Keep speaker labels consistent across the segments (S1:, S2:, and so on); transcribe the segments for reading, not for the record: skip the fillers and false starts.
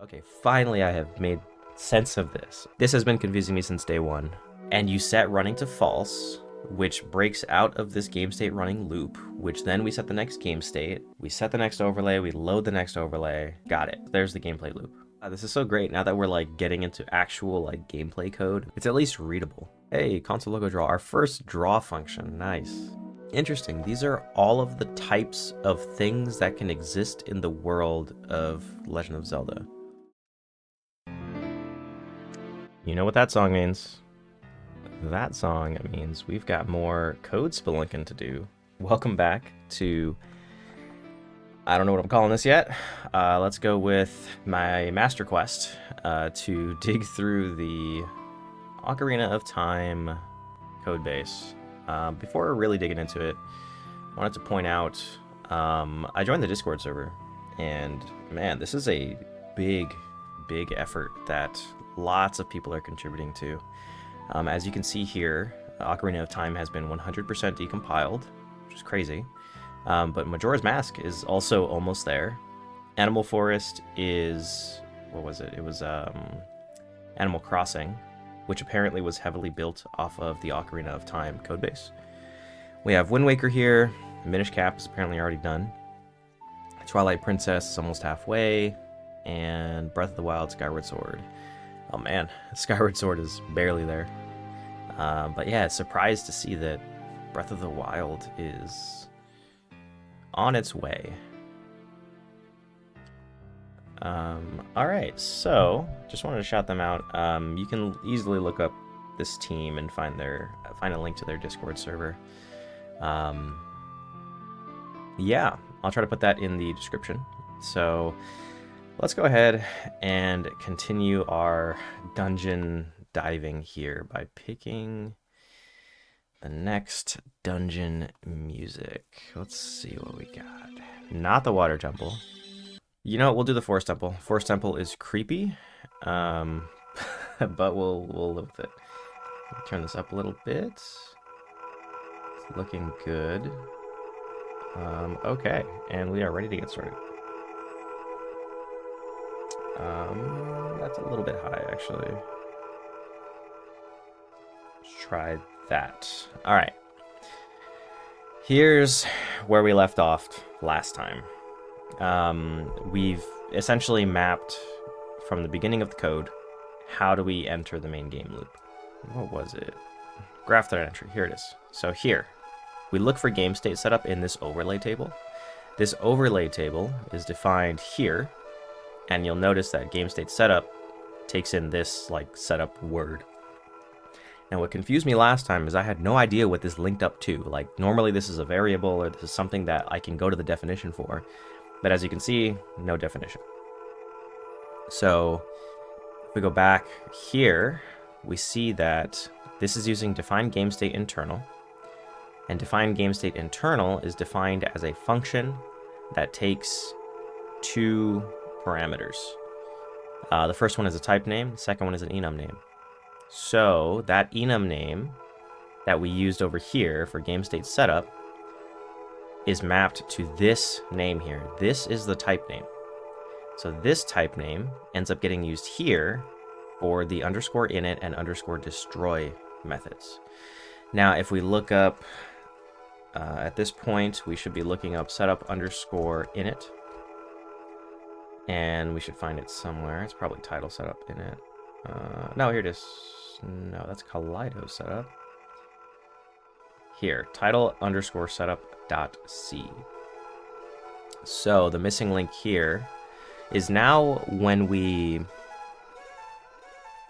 S1: Okay, finally I have made sense of this. This has been confusing me since day one. And you set running to false, which breaks out of this game state running loop, which then we set the next game state, we set the next overlay, we load the next overlay. Got it. There's the gameplay loop. This is so great now that we're like getting into actual like gameplay code. It's at least readable. Hey, console logo draw, our first draw function. Nice. Interesting. These are all of the types of things that can exist in the world of Legend of Zelda. You know what that song means? That song means we've got more code spelunking to do. Welcome back to... I don't know what I'm calling this yet. Let's go with my master quest to dig through the Ocarina of Time code base. Before really digging into it, I wanted to point out I joined the Discord server, and man, this is a big effort that lots of people are contributing to. As you can see here, Ocarina of Time has been 100% decompiled, which is crazy. But Majora's Mask is also almost there. Animal Forest is... what was it? It was Animal Crossing, which apparently was heavily built off of the Ocarina of Time codebase. We have Wind Waker here. Minish Cap is apparently already done. Twilight Princess is almost halfway. And Breath of the Wild Skyward Sword. Oh man, Skyward Sword is barely there. But yeah, surprised to see that Breath of the Wild is on its way. Alright, so just wanted to shout them out. You can easily look up this team and find a link to their Discord server. Yeah, I'll try to put that in the description. So let's go ahead and continue our dungeon diving here by picking the next dungeon music. Let's see what we got. Not the water temple. You know what? We'll do the forest temple. Forest temple is creepy, but we'll live with it. Turn this up a little bit. It's looking good. Okay, and we are ready to get started. That's a little bit high, actually. Let's try that. All right. Here's where we left off last time. We've essentially mapped from the beginning of the code, how do we enter the main game loop? What was it? Graph thread entry. Here it is. So here, we look for game state setup in this overlay table. This overlay table is defined here. And you'll notice that game state setup takes in this like setup word. Now what confused me last time is I had no idea what this linked up to. Like normally this is a variable or this is something that I can go to the definition for. But as you can see, no definition. So if we go back here, we see that this is using define game state internal. And define game state internal is defined as a function that takes two parameters. The first one is a type name, the second one is an enum name. So that enum name that we used over here for game state setup is mapped to this name here. This is the type name. So this type name ends up getting used here for the underscore init and underscore destroy methods. Now if we look up, at this point we should be looking up setup underscore init. And we should find it somewhere. It's probably title setup in it. No, here it is. No, that's Kaleido setup. Here, title underscore setup dot c. So the missing link here is now when we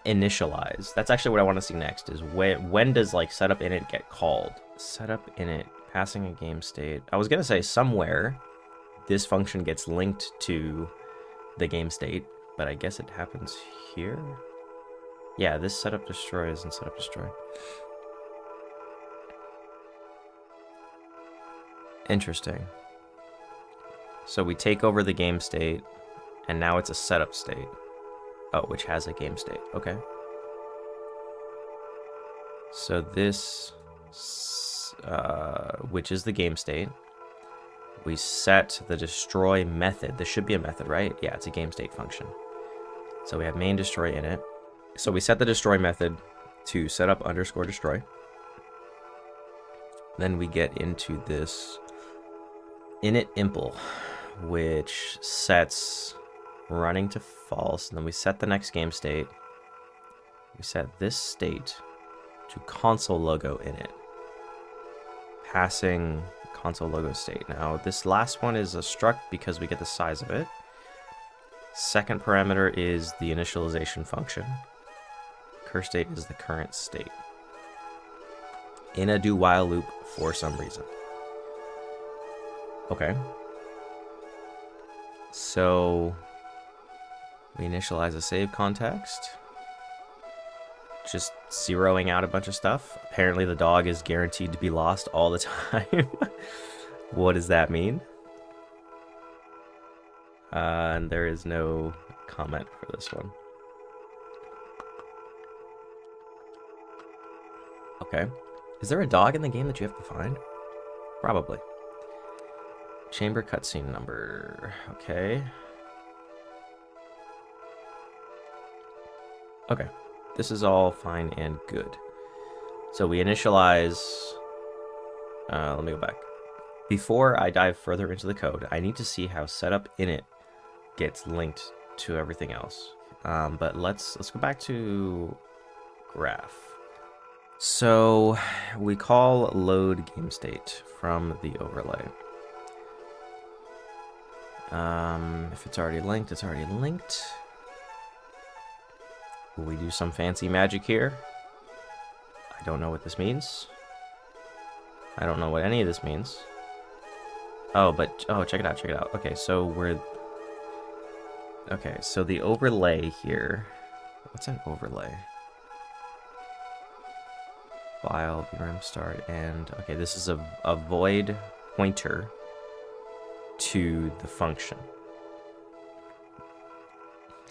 S1: initialize. That's actually what I want to see next is when does like setup init get called? Setup init, passing a game state. I was going to say somewhere this function gets linked to the game state, but I guess it happens here. Yeah, this setup destroy isn't setup destroy. Interesting. So we take over the game state, and now it's a setup state. Oh, which has a game state. Okay. So this, which is the game state, we set the destroy method. This should be a method, right? Yeah, it's a game state function. So we have main destroy init. So we set the destroy method to setup underscore destroy. Then we get into this init impl, which sets running to false. And then we set the next game state. We set this state to console logo init, passing console logo state. Now this last one is a struct because we get the size of it. Second parameter is the initialization function. Current state is the current state in a do while loop for some reason. Okay. So we initialize a save context, just zeroing out a bunch of stuff. Apparently the dog is guaranteed to be lost all the time. What does that mean? And there is no comment for this one. Okay. Is there a dog in the game that you have to find? Probably. Chamber cutscene number. Okay. Okay. This is all fine and good. So we initialize... let me go back. Before I dive further into the code, I need to see how setup init gets linked to everything else. But let's go back to graph. So we call load game state from the overlay. If it's already linked, it's already linked. Will we do some fancy magic here? I don't know what this means. I don't know what any of this means. Oh, but, oh, check it out, check it out. Okay, so we're... Okay, so the overlay here... What's an overlay? File, VRAM start, and... Okay, this is a void pointer to the function.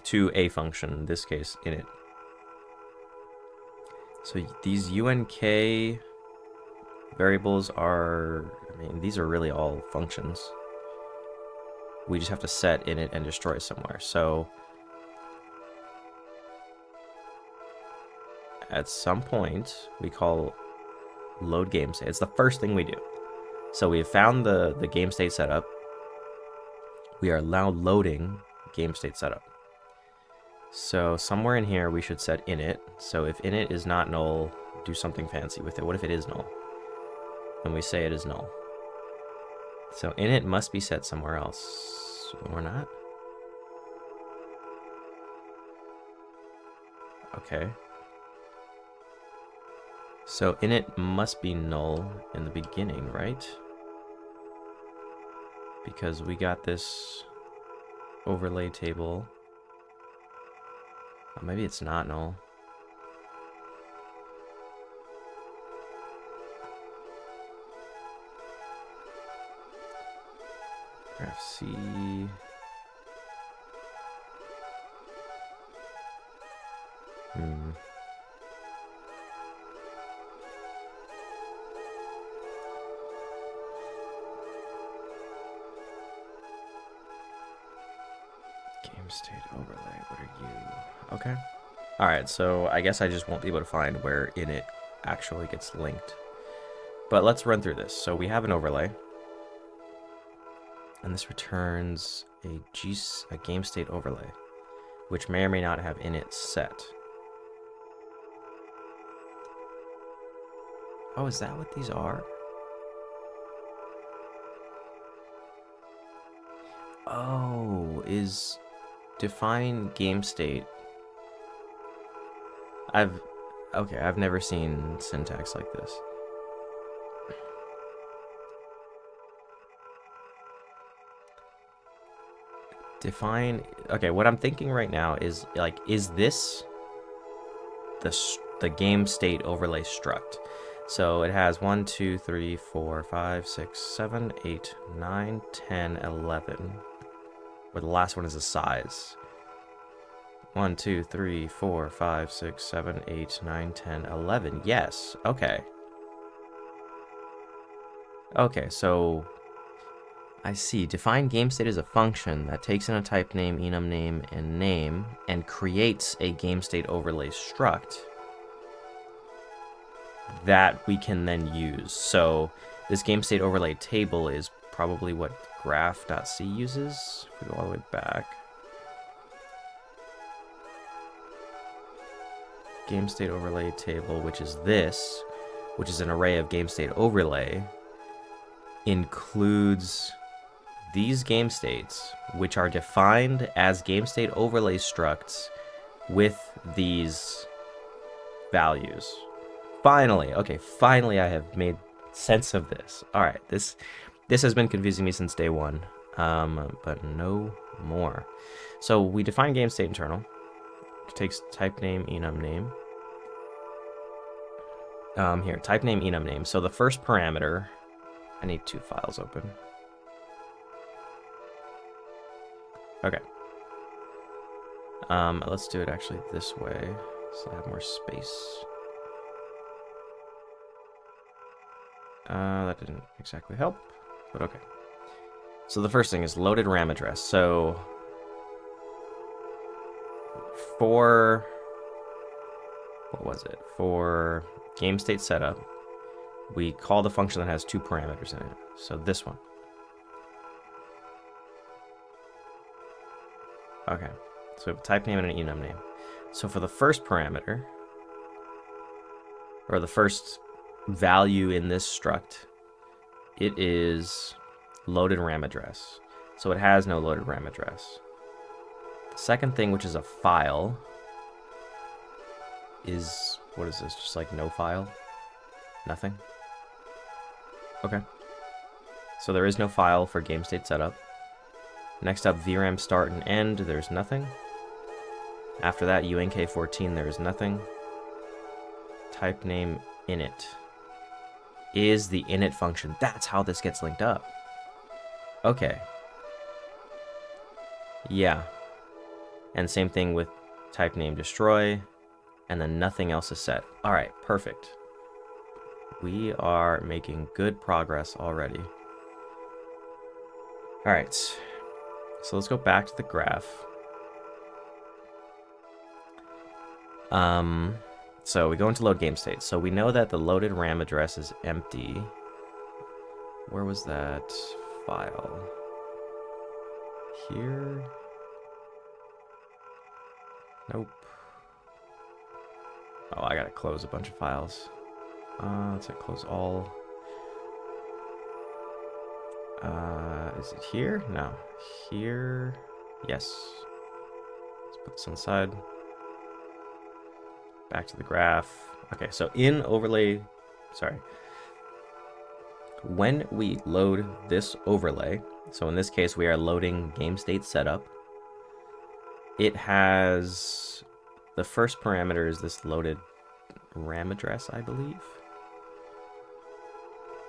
S1: To a function, in this case, init. So these UNK variables are... I mean, these are really all functions. We just have to set init and destroy somewhere. So at some point, we call load game state. It's the first thing we do. So we have found the game state setup. We are now loading game state setup. So somewhere in here, we should set init. So if init is not null, do something fancy with it. What if it is null? And we say it is null. So init must be set somewhere else, or not? Okay. So init must be null in the beginning, right? Because we got this overlay table. Oh, maybe it's not null. Graph C. Game state overlay, what are you? Okay. Alright, so I guess I just won't be able to find where init actually gets linked. But let's run through this. So we have an overlay. And this returns a game state overlay, which may or may not have init set. Oh, is that what these are? Oh, is define game state. I've never seen syntax like this. Define, okay, what I'm thinking right now is, like, is this the game state overlay struct? So it has 1, 2, 3, 4, 5, 6, 7, 8, 9, 10, 11. Where the last one is a size. 1, 2, 3, 4, 5, 6, 7, 8, 9, 10, 11. Yes, okay. Okay, so I see. Define game state as a function that takes in a type name, enum name, and creates a game state overlay struct that we can then use. So this game state overlay table is probably what graph.c uses. If we go all the way back. Game state overlay table, which is this, which is an array of game state overlay, includes these game states, which are defined as game state overlay structs with these values. Finally, okay, finally I have made sense of this. All right, this has been confusing me since day one, but no more. So we define game state internal. It takes type name, enum name. Here, type name, enum name. So the first parameter, I need 2 files open. Okay. Let's do it actually this way, so I have more space. That didn't exactly help, but okay. So the first thing is loaded RAM address. So for, what was it? For game state setup, we call the function that has 2 parameters in it. So this one. Okay, so we have a type name and an enum name. So for the first parameter, or the first value in this struct, it is loaded RAM address. So it has no loaded RAM address. The second thing, which is a file, is, what is this? Just like no file? Nothing? Okay. So there is no file for game state setup. Next up, VRAM start and end, there's nothing. After that, UNK14, there is nothing. Type name init is the init function. That's how this gets linked up. Okay. Yeah. And same thing with type name destroy, and then nothing else is set. All right, perfect. We are making good progress already. All right, so let's go back to the graph. So we go into load game state. So we know that the loaded RAM address is empty. Where was that file? Here? Nope. Oh, I gotta close a bunch of files. Let's say close all. Is it here? No. Here? Yes. Let's put this on the side. Back to the graph. Okay, so in overlay, sorry. When we load this overlay, so in this case we are loading game state setup, it has, the first parameter is this loaded RAM address, I believe.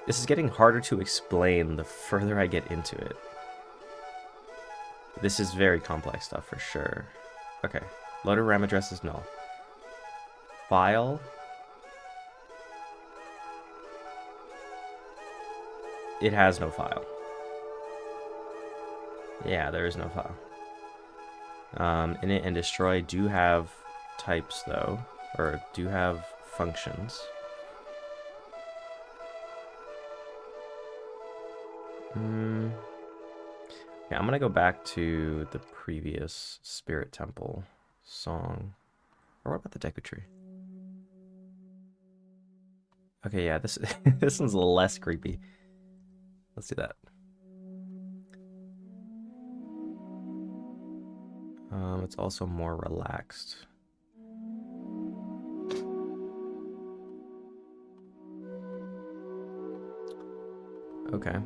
S1: This is getting harder to explain the further I get into it. This is very complex stuff for sure. Okay, loaded RAM address is null. File. It has no file. Yeah, there is no file. Init and destroy do have types though, or do have functions. Yeah, I'm gonna go back to the previous Spirit Temple song. Or what about the Deku Tree? Okay, yeah, this this one's a little less creepy. Let's do that. It's also more relaxed. Okay.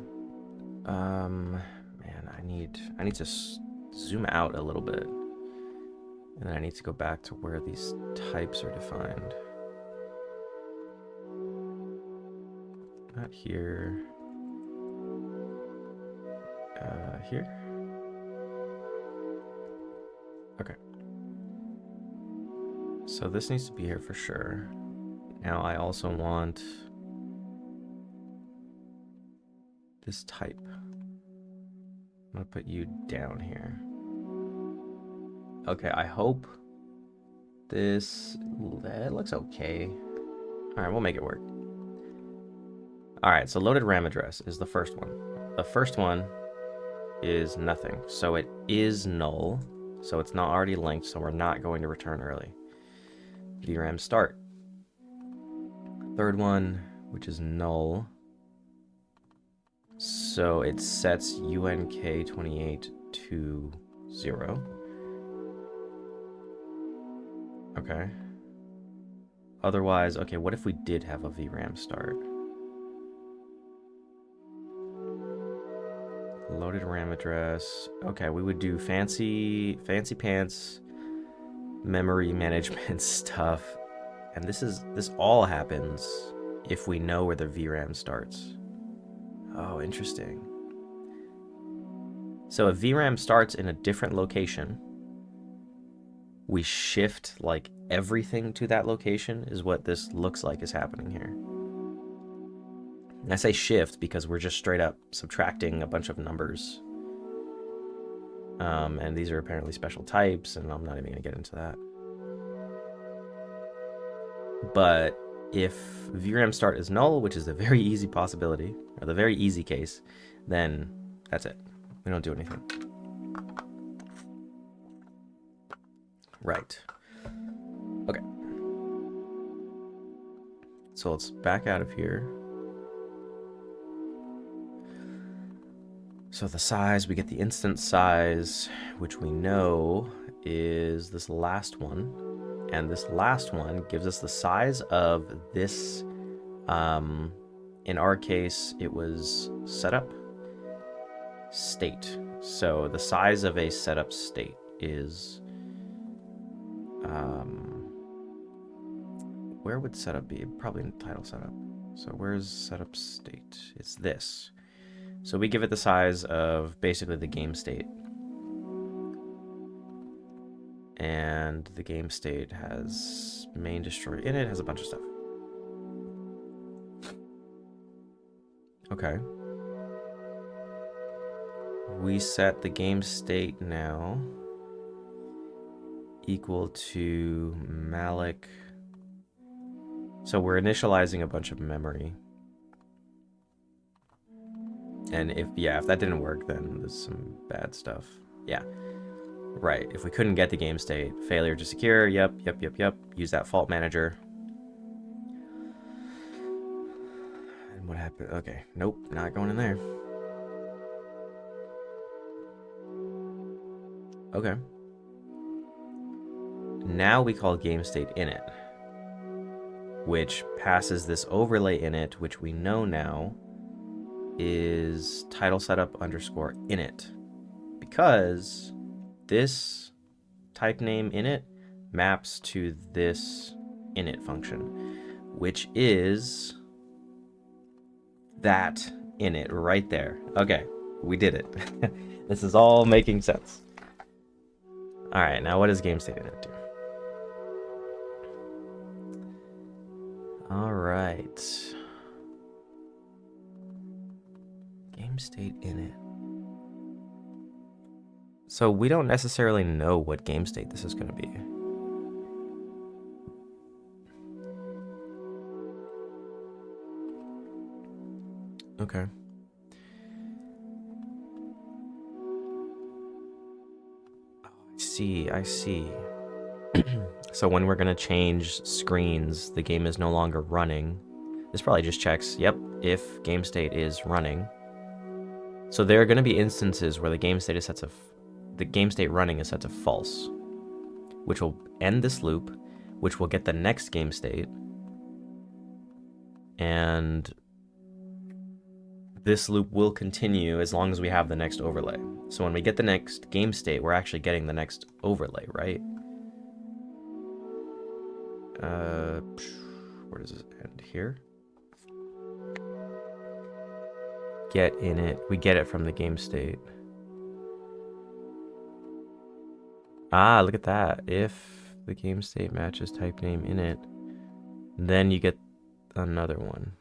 S1: Man, I need to zoom out a little bit. And then I need to go back to where these types are defined. Not here. Here? Okay. So this needs to be here for sure. Now I also want this type. I'm gonna put you down here. Okay, I hope this... It looks okay. Alright, we'll make it work. Alright, so loaded RAM address is the first one. The first one is nothing. So it is null. So it's not already linked, so we're not going to return early. VRAM start. Third one, which is null. So it sets UNK28 to 0. Okay. Otherwise, okay, what if we did have a VRAM start? Loaded RAM address. Okay, we would do fancy pants memory management stuff. And this all happens if we know where the VRAM starts. Oh, interesting. So if VRAM starts in a different location, we shift like everything to that location is what this looks like is happening here. And I say shift because we're just straight up subtracting a bunch of numbers. And these are apparently special types, and I'm not even going to get into that. But if VRAM start is null, which is a very easy possibility, or the very easy case, then that's it. We don't do anything. Right. Okay. So let's back out of here. So the size, we get the instance size, which we know is this last one. And this last one gives us the size of this, in our case, it was setup state. So the size of a setup state is, where would setup be? Probably in title setup. So where's setup state? It's this. So we give it the size of basically the game state. And the game state has main destroy in it, has a bunch of stuff. Okay. We set the game state now equal to malloc. So we're initializing a bunch of memory. And if that didn't work, then there's some bad stuff. Yeah. Right, if we couldn't get the game state, failure to secure, yep. Use that fault manager. And what happened? Okay, nope, not going in there. Okay. Now we call game state init, which passes this overlay init, which we know now is title setup underscore init, because this type name init maps to this init function, which is that init right there. Okay, we did it. This is all making sense. All right, now what does game state init do? All right. Game state init. So we don't necessarily know what game state this is going to be. Okay. I see. So when we're going to change screens, the game is no longer running. This probably just checks, yep, if game state is running. So there are going to be instances where the game state is set to the game state running is set to false, which will end this loop, which will get the next game state, and this loop will continue as long as we have the next overlay. So when we get the next game state, we're actually getting the next overlay, right? Where does it end? Here? Get init. We get it from the game state. Ah, look at that. If the game state matches type name init, then you get another one.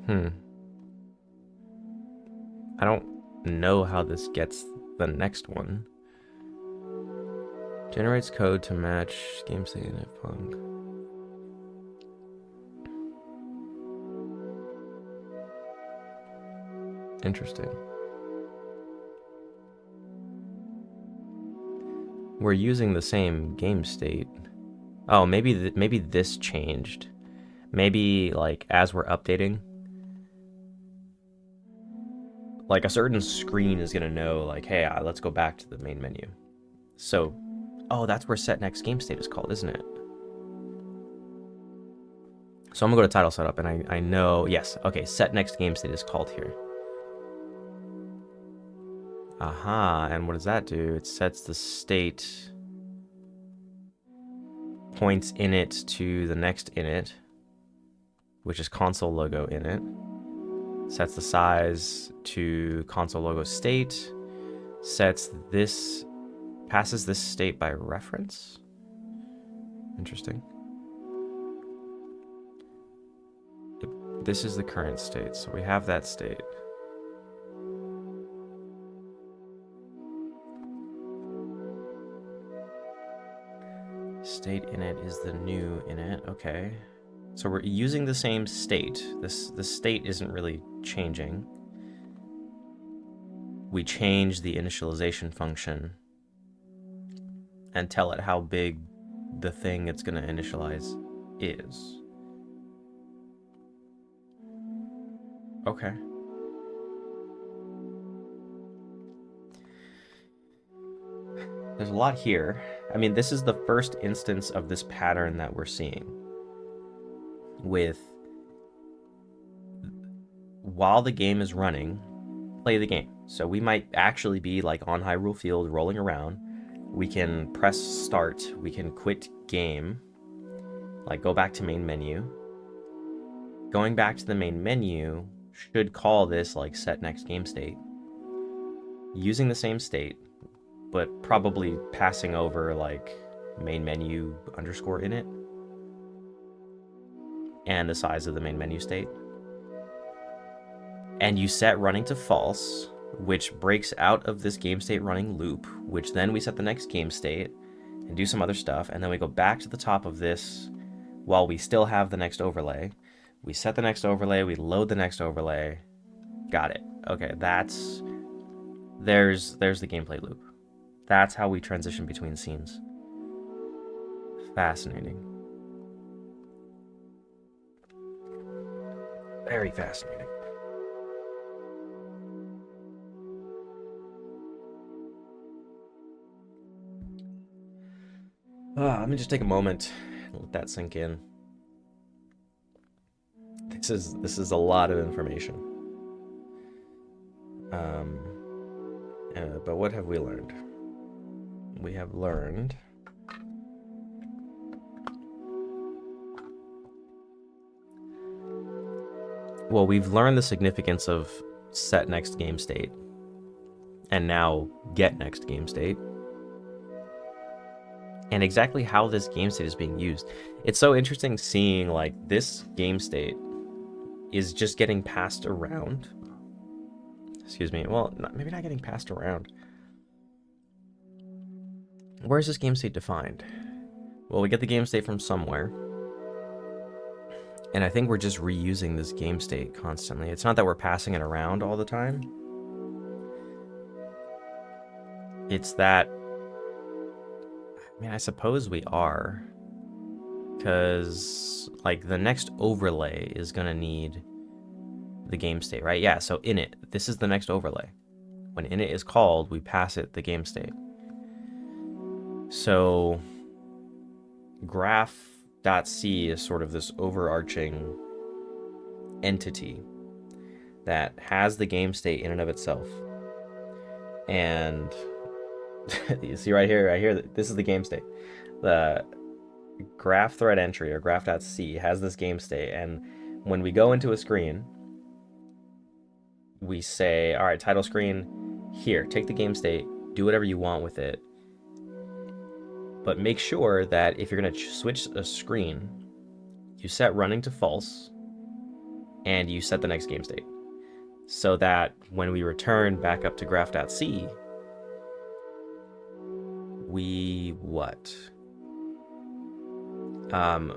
S1: I don't know how this gets the next one. Generates code to match game state in it punk. Interesting. We're using the same game state. Oh, maybe this changed. Maybe like as we're updating, like a certain screen is gonna know like, hey, let's go back to the main menu. So, oh, that's where set next game state is called, isn't it? So I'm gonna go to title setup, and I know, yes, okay, set next game state is called here. Aha, and what does that do? It sets the state, points init to the next init, which is console logo init, sets the size to console logo state, sets this, passes this state by reference. Interesting. This is the current state, so we have that state. State init is the new init, okay. So we're using the same state. The state isn't really changing. We change the initialization function and tell it how big the thing it's gonna initialize is. Okay. There's a lot here. I mean, this is the first instance of this pattern that we're seeing. With, while the game is running, play the game. So we might actually be like on Hyrule Field rolling around. We can press start. We can quit game. Like go back to main menu. Going back to the main menu should call this like set next game state. Using the same state, but probably passing over like main menu underscore init and the size of the main menu state. And you set running to false, which breaks out of this game state running loop, which then we set the next game state and do some other stuff. And then we go back to the top of this while we still have the next overlay. We set the next overlay, we load the next overlay. Got it. Okay, there's the gameplay loop. That's how we transition between scenes. Fascinating. Very fascinating. Let me just take a moment and let that sink in. This is a lot of information. But what have we learned? We have learned well, we've learned the significance of set next game state and now get next game state, and exactly how this game state is being used. It's so interesting seeing like this game state is just getting passed around. Excuse me. Well, maybe not getting passed around. Where is this game state defined? Well, we get the game state from somewhere. And I think we're just reusing this game state constantly. It's not that we're passing it around all the time. It's that, I mean, I suppose we are. Because, like, the next overlay is going to need the game state, right? Yeah, so init, this is the next overlay. When init is called, we pass it the game state. So graph.c is sort of this overarching entity that has the game state in and of itself. And you see right here, this is the game state. The graph thread entry or graph.c has this game state, and when we go into a screen, we say, all right, title screen, here, take the game state, do whatever you want with it. But make sure that if you're going to switch a screen, you set running to false, and you set the next game state. So that when we return back up to graph.c, we what?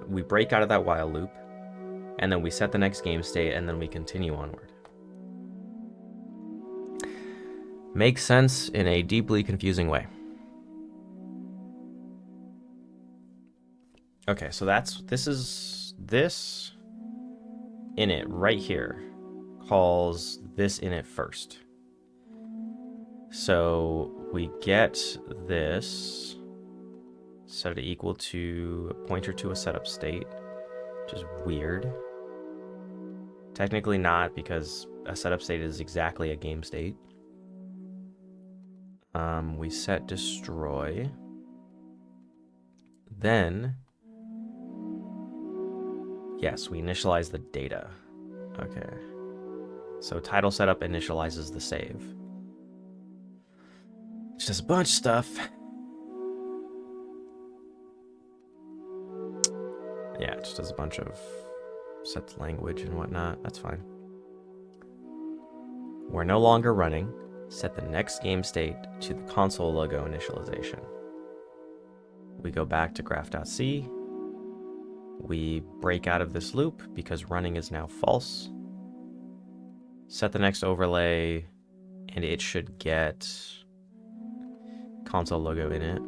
S1: We break out of that while loop, and then we set the next game state, and then we continue onward. Makes sense in a deeply confusing way. Okay, so this init right here calls this init first. So we get this, set it equal to a pointer to a setup state, which is weird. Technically not, because a setup state is exactly a game state. We set destroy. Then, yes, we initialize the data. Okay. So title setup initializes the save. It's just a bunch of stuff. Yeah, it just does a bunch of sets language and whatnot. That's fine. We're no longer running. Set the next game state to the console logo initialization. We go back to graph.c. We break out of this loop because running is now false. Set the next overlay, and it should get console logo in it.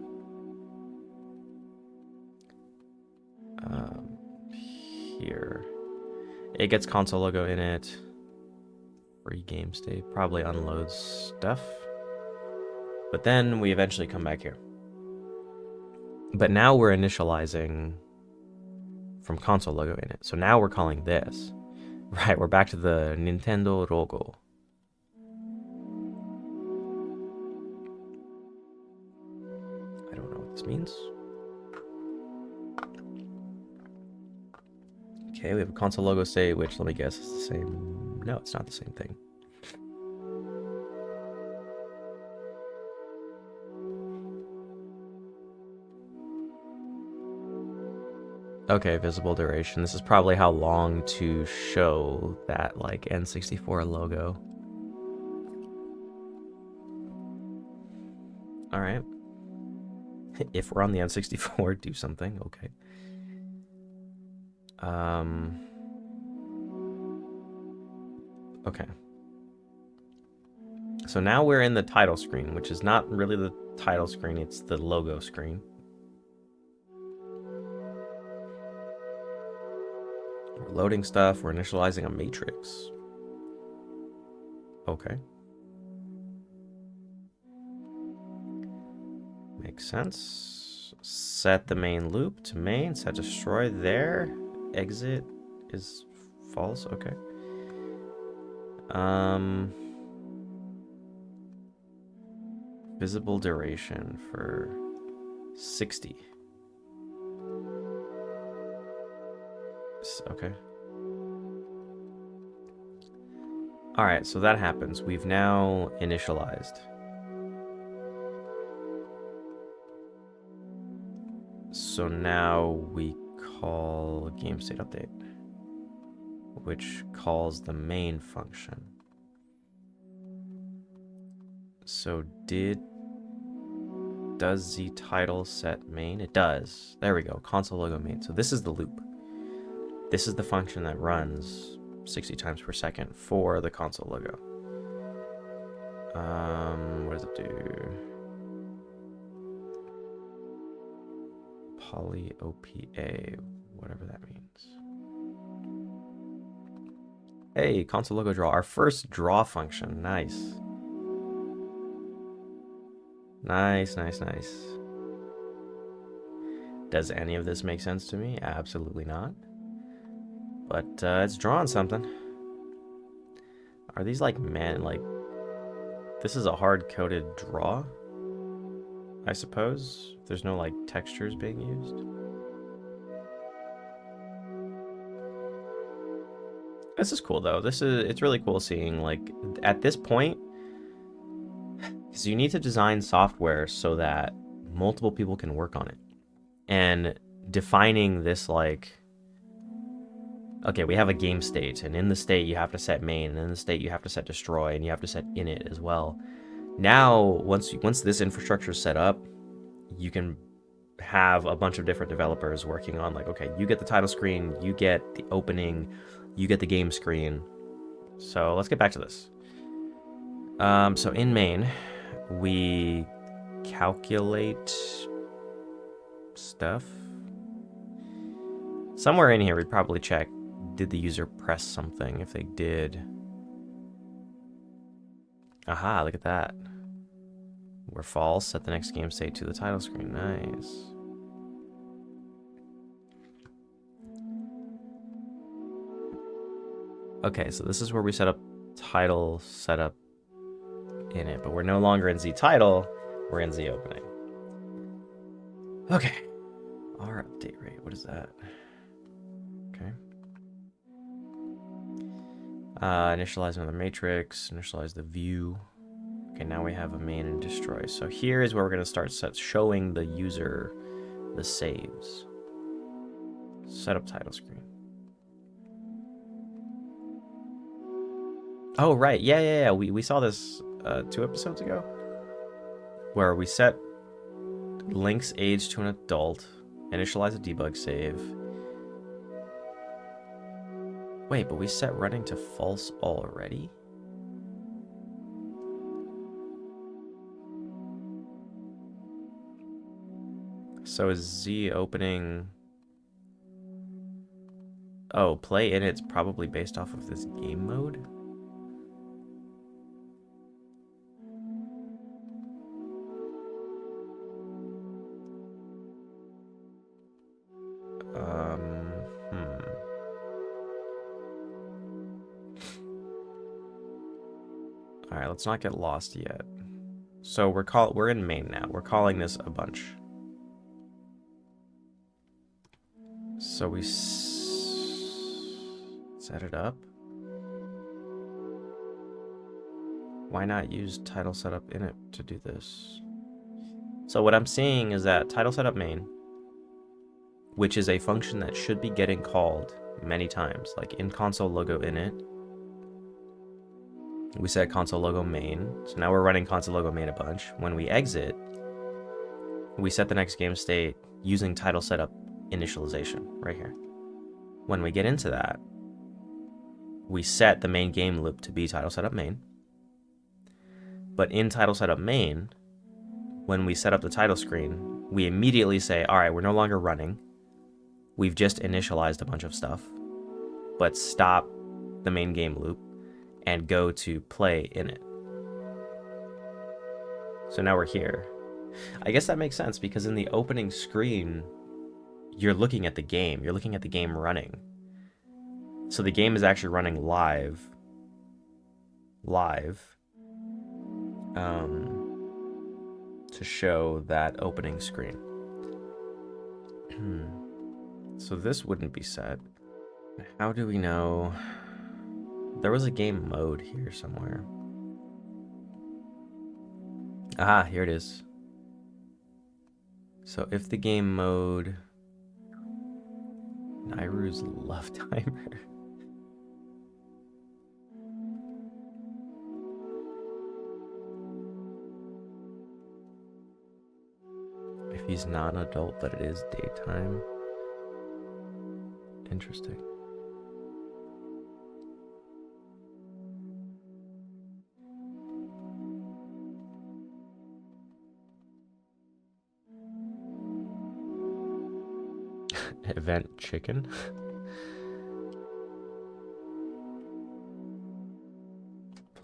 S1: Here. It gets console logo in it. Free game state. Probably unloads stuff. But then we eventually come back here. But now we're initializing from console logo in it. So now we're calling this. Right, we're back to the Nintendo logo. I don't know what this means. Okay, we have a console logo state, which, let me guess, is the same. No, it's not the same thing. Okay, visible duration. This is probably how long to show that, like, N64 logo. Alright. If we're on the N64, do something. Okay. Okay. So now we're in the title screen, which is not really the title screen, it's the logo screen. We're loading stuff, we're initializing a matrix. Okay. Makes sense. Set the main loop to main, set destroy there. Exit is false, okay. Visible duration for 60. Okay. Alright, so that happens. We've now initialized. So now we call game state update, which calls the main function. So does the title set main? It does. There we go. Console logo main. So this is the loop. This is the function that runs 60 times per second for the console logo. What does it do? Polyopa, whatever that means. Hey, console logo draw. Our first draw function. Nice. Nice, nice, nice. Does any of this make sense to me? Absolutely not. But it's drawing something. Are these like, this is a hard-coded draw, I suppose? There's no like textures being used. This is cool though. It's really cool seeing, like, at this point, because you need to design software so that multiple people can work on it. And defining this, like, Okay, we have a game state, and in the state you have to set main, and in the state you have to set destroy, and you have to set init as well. Now, once this infrastructure is set up, you can have a bunch of different developers working on, like, okay, you get the title screen, you get the opening, you get the game screen. So let's get back to this. So in main, we calculate stuff. Somewhere in here, we'd probably check, did the user press something? If they did. Aha, look at that. Where false, set the next game state to the title screen. Nice. Okay, so this is where we set up title setup in it, but we're no longer in Z title, we're in Z opening. Okay. Our update rate, what is that? Okay. Initialize another matrix, initialize the view. Okay, now we have a main and destroy. So here is where we're going to start showing the user the saves. Setup title screen. Oh, right. Yeah. We saw this 2 episodes ago, where we set Link's age to an adult, initialize a debug save. Wait, but we set running to false already? So is Z opening... Oh, play in it's probably based off of this game mode? Alright, let's not get lost yet. So we're in main now. We're calling this a bunch. So we set it up. Why not use title setup in it to do this? So what I'm seeing is that title setup main, which is a function that should be getting called many times, like in console logo init, we set console logo main. So now we're running console logo main a bunch. When we exit, we set the next game state using title setup initialization right here. When we get into that, we set the main game loop to be title setup main. But in title setup main, when we set up the title screen, we immediately say, all right, we're no longer running. We've just initialized a bunch of stuff, but stop the main game loop and go to play in it. So now we're here. I guess that makes sense because in the opening screen, you're looking at the game. You're looking at the game running. So the game is actually running live. To show that opening screen. So this wouldn't be set. How do we know? There was a game mode here somewhere. Ah, here it is. So if the game mode... Nairu's love timer. If he's not an adult, but it is daytime. Interesting. Event chicken.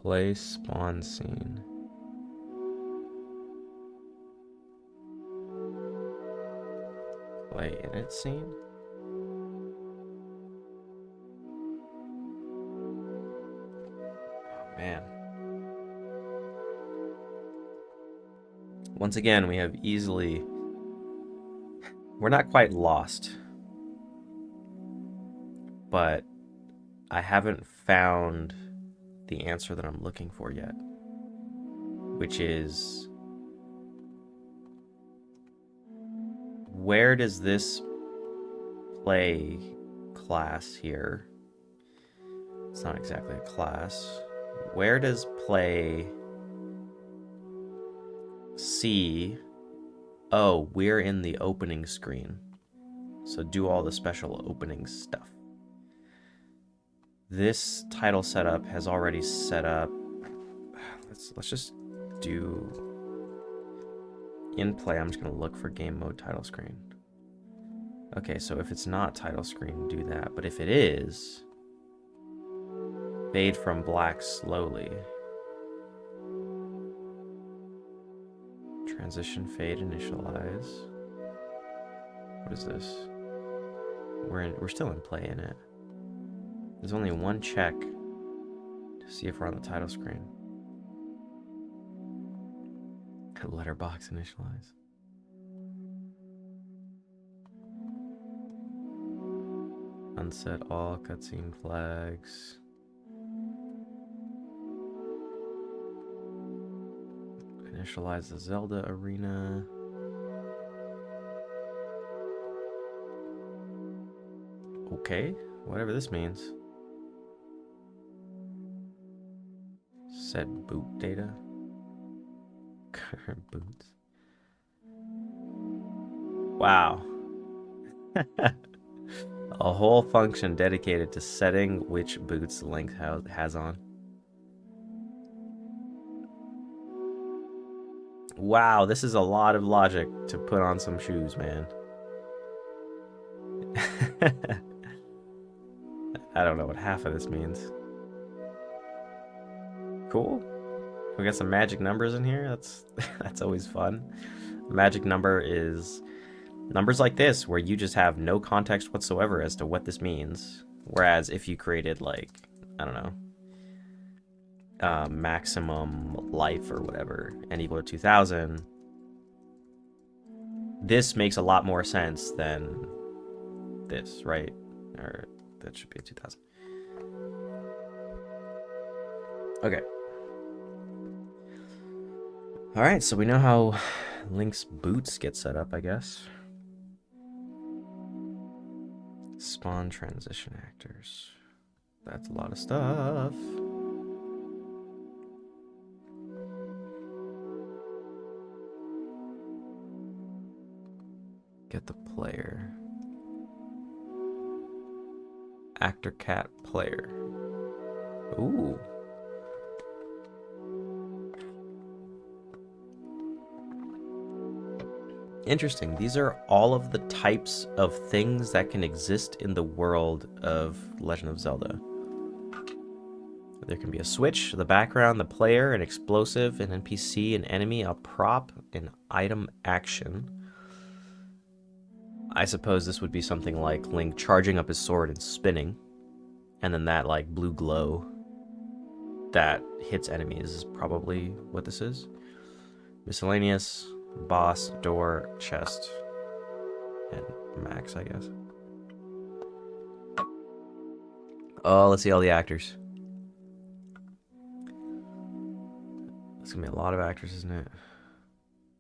S1: Play spawn scene. Play init scene. Oh man. Once again, we have easily... We're not quite lost. But I haven't found the answer that I'm looking for yet, which is, where does this play class here It's not exactly a class. Where does play see? Oh, we're in the opening screen. So do all the special opening stuff. This title setup has already set up. Let's just do in play. I'm just gonna look for game mode title screen. Okay, so if it's not title screen, do that. But if it is, fade from black slowly. Transition, fade, initialize. What is this? We're still in play in it. There's only one check to see if we're on the title screen. Letterbox initialize. Unset all cutscene flags. Initialize the Zelda arena. Okay, whatever this means. Set boot data. Current boots. Wow. A whole function dedicated to setting which boots Link has on. Wow, this is a lot of logic to put on some shoes, man. I don't know what half of this means. Cool. We got some magic numbers in here. That's always fun. Magic number is numbers like this where you just have no context whatsoever as to what this means. Whereas if you created like, I don't know, maximum life or whatever and equal to 2000, this makes a lot more sense than this, right? Or that should be a 2000. Okay. All right, so we know how Link's boots get set up, I guess. Spawn transition actors. That's a lot of stuff. Get the player. Actor cat player. Ooh. Interesting. These are all of the types of things that can exist in the world of Legend of Zelda. There can be a switch, the background, the player, an explosive, an NPC, an enemy, a prop, an item action. I suppose this would be something like Link charging up his sword and spinning, and then that like blue glow that hits enemies is probably what this is. Miscellaneous, boss, door, chest, and max, I guess. Oh, let's see all the actors. It's gonna be a lot of actors, isn't it?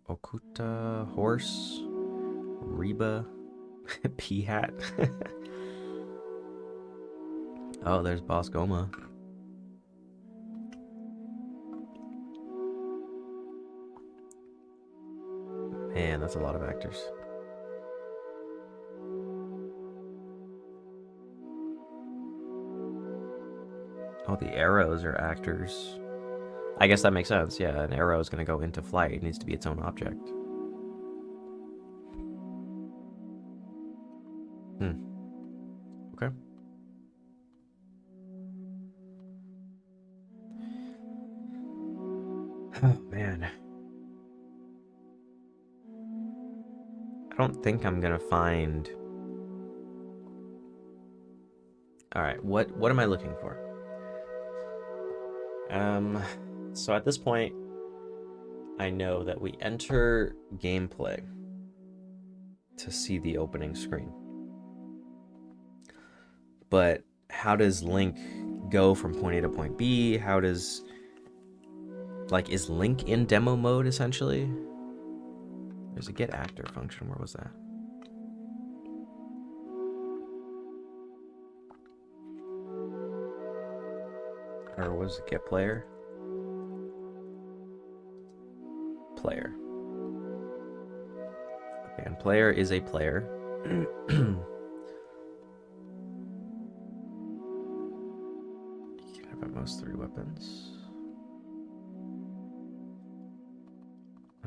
S1: Okuta, horse, Reba, Pea Hat. Oh, there's Boss Goma. Man, that's a lot of actors. Oh, the arrows are actors. I guess that makes sense. Yeah, an arrow is going to go into flight. It needs to be its own object. Okay. Oh, man. I don't think I'm going to find... Alright, what am I looking for? So at this point, I know that we enter gameplay to see the opening screen. But how does Link go from point A to point B? How does... Like, is Link in demo mode, essentially? There's a get actor function. Where was that? Or was it get player? Player. Okay, and player is a player. You can have at most 3 weapons.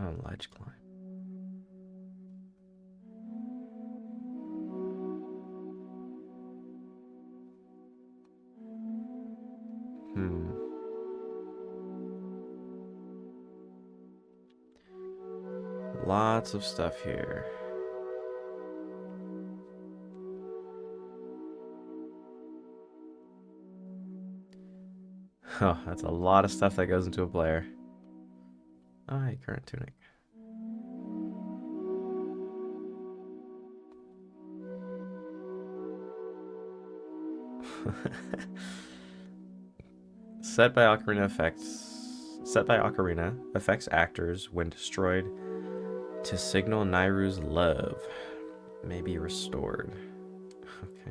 S1: Oh, ledge climb. Lots of stuff here. Oh, that's a lot of stuff that goes into a player. Oh, hey, current tunic. Set by Ocarina affects actors when destroyed to signal Nairu's love. May be restored. Okay.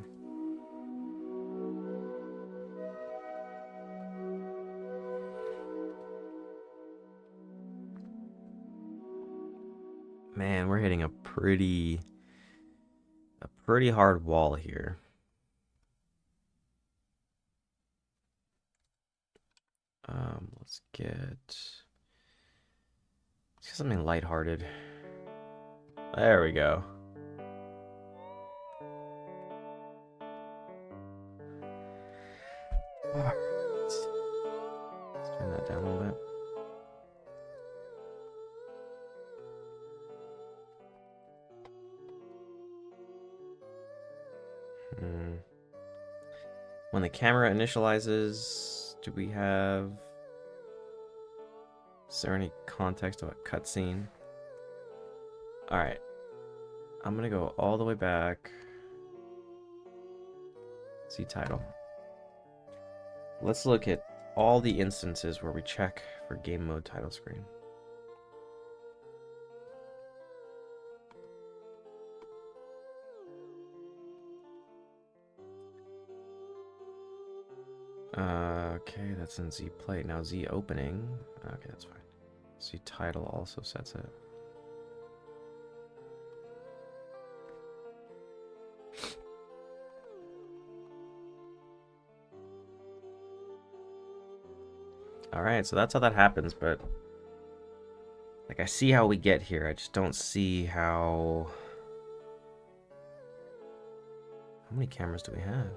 S1: Man, we're hitting a pretty hard wall here. Let's get something lighthearted. There we go. All right. Let's turn that down a little bit. When the camera initializes, do we have... Is there any context of a cutscene? Alright. I'm gonna go all the way back. See title. Let's look at all the instances where we check for game mode title screen. Okay, that's in Z plate. Now Z opening. Okay, that's fine. Z title also sets it. Alright, so that's how that happens, but... Like, I see how we get here. I just don't see how... How many cameras do we have?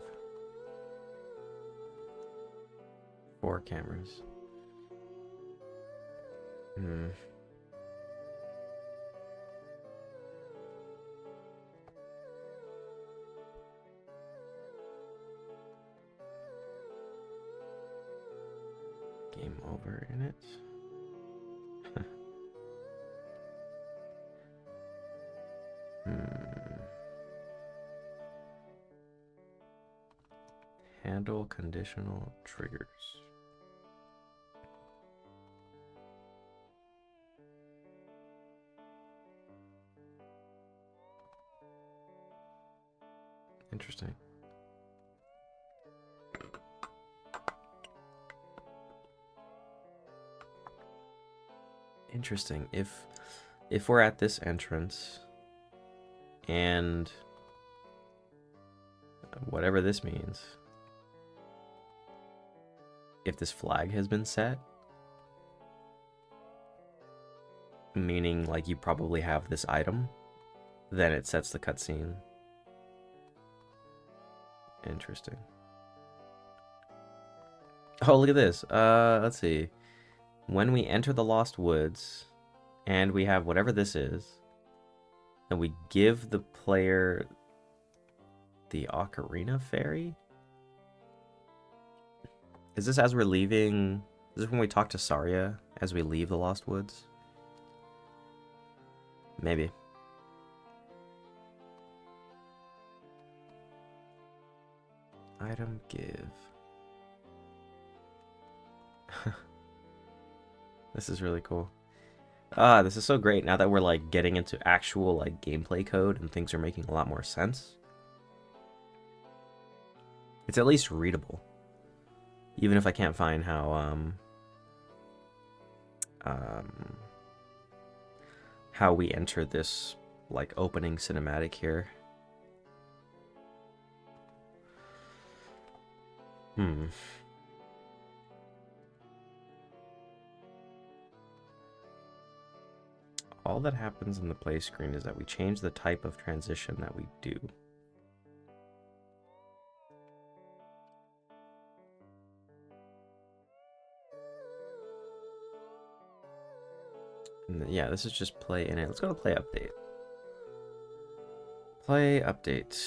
S1: 4 cameras. Game over in it. Handle conditional triggers. Interesting. Interesting. If we're at this entrance and whatever this means, if this flag has been set, meaning like you probably have this item, then it sets the cutscene. Interesting. Oh, look at this. Let's see. When we enter the Lost Woods, and we have whatever this is, and we give the player the Ocarina Fairy? Is this as we're leaving? Is this when we talk to Saria as we leave the Lost Woods? Maybe. Item give. This is really cool. This is so great now that we're like getting into actual like gameplay code and things are making a lot more sense. It's at least readable. Even if I can't find how we enter this like opening cinematic here. All that happens in the play screen is that we change the type of transition that we do. Yeah, this is just play in it. Let's go to play update. Play update.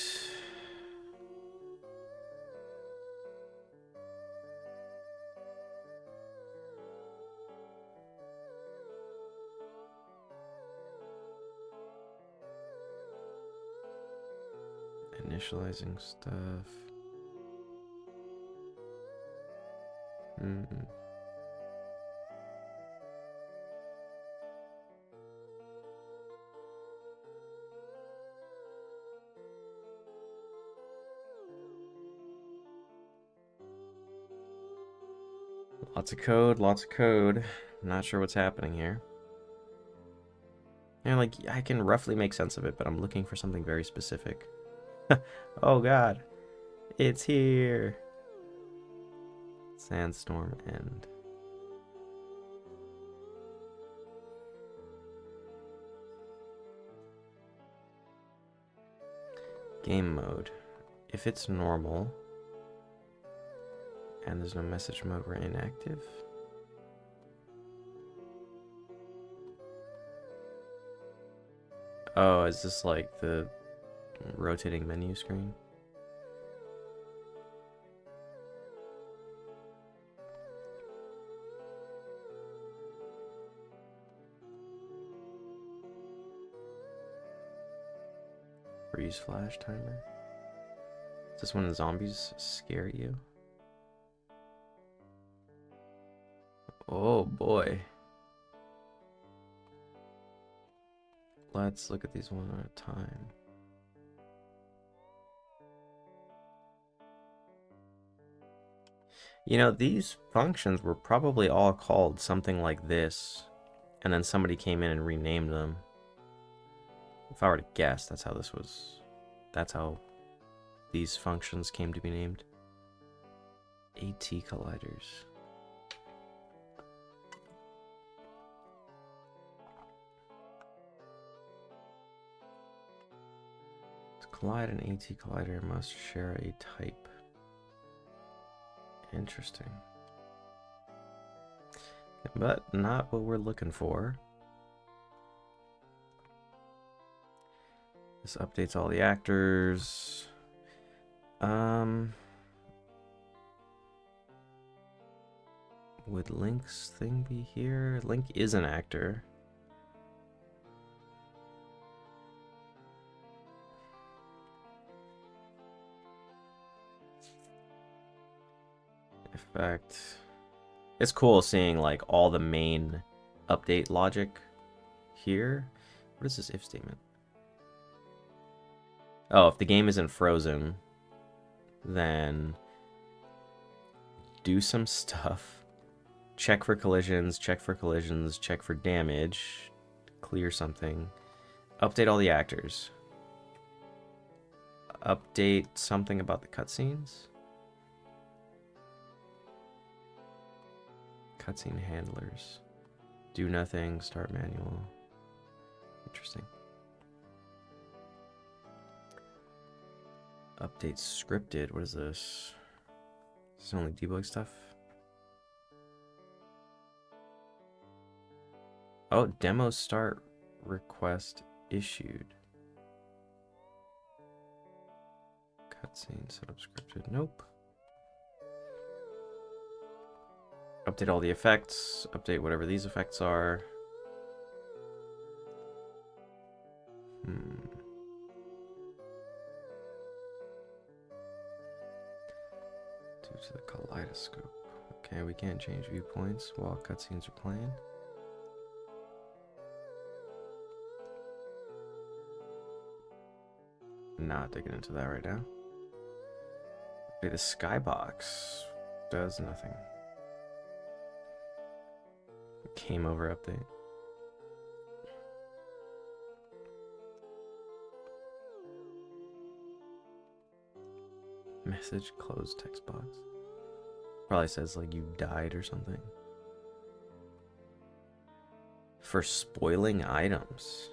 S1: Initializing stuff. Lots of code, lots of code. Not sure what's happening here. And like, I can roughly make sense of it, but I'm looking for something very specific. Oh god. It's here. Sandstorm end. Game mode. If it's normal and there's no message mode, we're inactive. Oh, is this like the rotating menu screen? Freeze flash timer. Is this when the zombies scare you? Oh boy. Let's look at these one at a time. You know, these functions were probably all called something like this, and then somebody came in and renamed them. If I were to guess, that's how these functions came to be named. AT colliders. To collide an AT collider must share a type. Interesting. But not what we're looking for. This updates all the actors. Would Link's thing be here? Link is an actor. Effect. It's cool seeing like all the main update logic here. What is this if statement? Oh, if the game isn't frozen, then do some stuff. Check for collisions, check for collisions, check for damage, clear something. Update all the actors. Update something about the cutscenes. Cutscene handlers. Do nothing, start manual. Interesting. Update scripted. What is this? Is this only debug stuff? Oh, demo start request issued. Cutscene setup scripted. Nope. Update all the effects. Update whatever these effects are. Due to the kaleidoscope. Okay, we can't change viewpoints while cutscenes are playing. Not digging into that right now. Okay, the skybox. Does nothing. Game over update. Message closed text box. Probably says like you died or something. For spoiling items.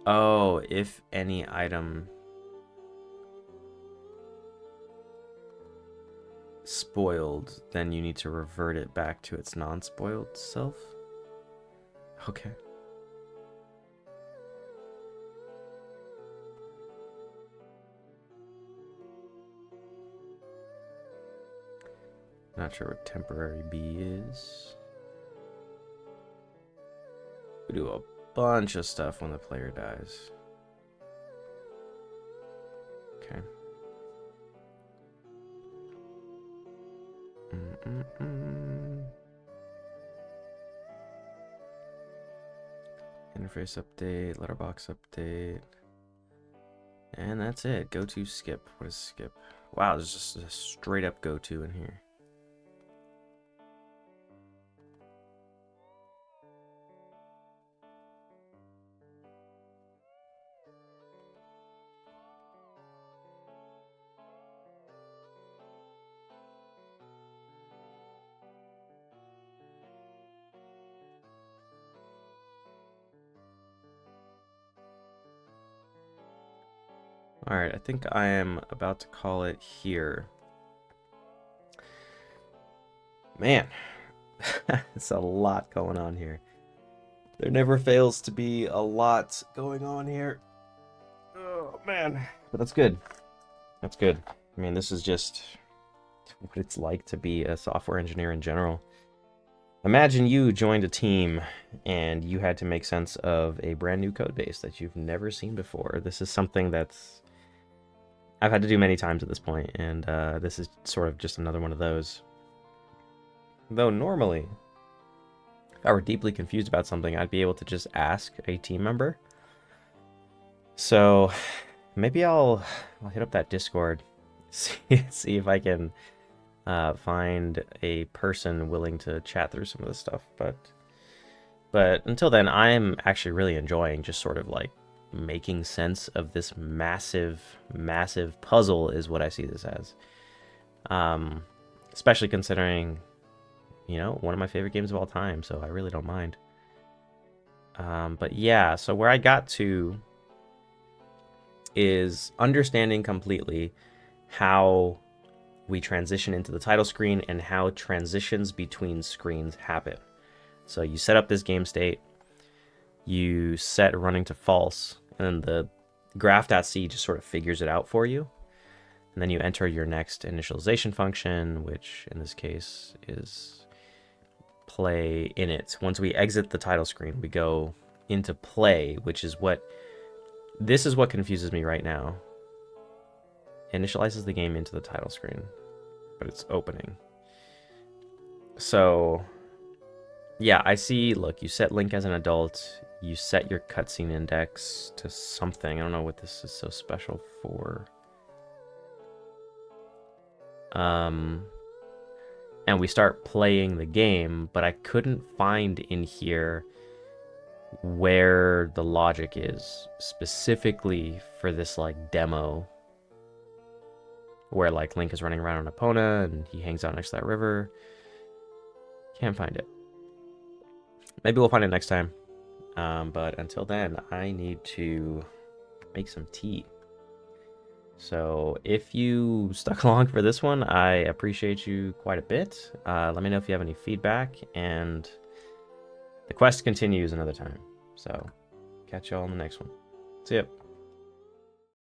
S1: Oh, if any item spoiled, then you need to revert it back to its non-spoiled self? Okay. Not sure what temporary B is. We do a bunch of stuff when the player dies. Okay. Interface update, letterbox update. And that's it. Go to skip. What is skip? Wow, there's just a straight up go to in here. Alright, I think I am about to call it here. Man, it's a lot going on here. There never fails to be a lot going on here. Oh, man. But that's good. That's good. I mean, this is just what it's like to be a software engineer in general. Imagine you joined a team and you had to make sense of a brand new code base that you've never seen before. This is something that's I've had to do many times at this point, and this is sort of just another one of those. Though normally, if I were deeply confused about something, I'd be able to just ask a team member. So maybe I'll hit up that Discord, see if I can find a person willing to chat through some of this stuff. But until then, I'm actually really enjoying just sort of like making sense of this massive puzzle is what I see this as. Especially considering, you know, one of my favorite games of all time, so I really don't mind. But yeah, so where I got to is understanding completely how we transition into the title screen and how transitions between screens happen. So you set up this game state, you set running to false, and then the graph.c just sort of figures it out for you. And then you enter your next initialization function, which in this case is play init. Once we exit the title screen, we go into play, which is this is what confuses me right now. Initializes the game into the title screen, but it's opening. So yeah, I see, look, you set Link as an adult, you set your cutscene index to something. I don't know what this is so special for. And we start playing the game, but I couldn't find in here where the logic is specifically for this like demo where like Link is running around on Epona and he hangs out next to that river. Can't find it. Maybe we'll find it next time. But until then, I need to make some tea. So if you stuck along for this one, I appreciate you quite a bit. Let me know if you have any feedback, and the quest continues another time. So catch y'all on the next one. See ya.